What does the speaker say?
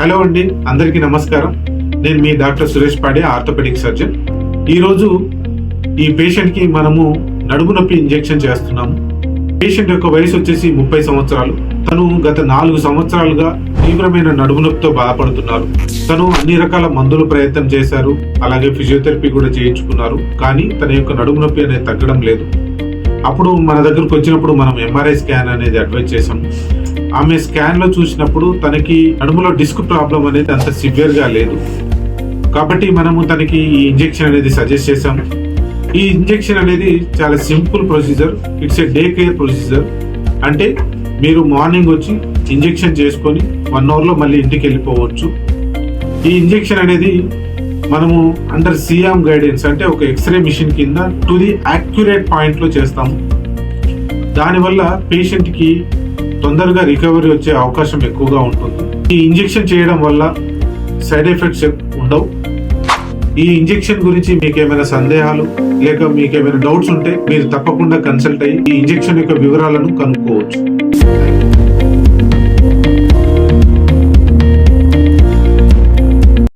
Hello అండి, అందరికీ నమస్కారం. నేను మీ డాక్టర్ సురేష్ పాడే, ఆర్థోపెడిక్ సర్జన్. ఈరోజు ఈ పేషెంట్కి మనము నడుము నొప్పి ఇంజెక్షన్ చేస్తున్నాము. పేషెంట్ యొక్క వయసు వచ్చేసి 30 సంవత్సరాలు. తను గత 4 సంవత్సరాలుగా తీవ్రమైన నడుము నొప్పితో బాధపడుతున్నారు. తను అన్ని రకాల మందులు ప్రయత్నం చేశారు, అలాగే ఫిజియోథెరపీ కూడా చేయించుకున్నారు. కానీ తన యొక్క నడుము నొప్పి అనేది తగ్గడం లేదు. అప్పుడు మన దగ్గరకు వచ్చినప్పుడు మనం ఎంఆర్ఐ స్కాన్ అనేది అడ్వైజ్ చేసాము. ఆమె స్కాన్ లో చూసినప్పుడు తనకి నడుములో డిస్క్ ప్రాబ్లం అనేది అంత సివియర్ గా లేదు. కాబట్టి మనము తనకి ఈ ఇంజెక్షన్ అనేది సజెస్ట్ చేసాము. ఈ ఇంజెక్షన్ అనేది చాలా simple procedure. It's a day care procedure. అంటే మీరు మార్నింగ్ వచ్చి ఇంజెక్షన్ చేసుకొని 1 hour లో మళ్ళీ ఇంటికి వెళ్ళిపోవచ్చు. ఈ ఇంజెక్షన్ అనేది మనము అండర్ సియామ్ గైడెన్స్, అంటే ఒక ఎక్స్రే మిషన్ కింద టు ది యాక్యురేట్ పాయింట్ లో చేస్తాము. దానివల్ల పేషెంట్ కి తొందరగా రికవరీ వచ్చే అవకాశం ఎక్కువగా ఉంటుంది. ఈ ఇంజెక్షన్ చేయడం వల్ల సైడ్ ఎఫెక్ట్స్ ఉండవు. ఈ ఇంజెక్షన్ గురించి మీకు ఏమైనా సందేహాలు లేక మీకు ఏమైనా డౌట్స్ ఉంటే మీరు తప్పకుండా కన్సల్ట్ అయ్యి ఈ ఇంజెక్షన్ యొక్క వివరాలను కనుక్కోవచ్చు.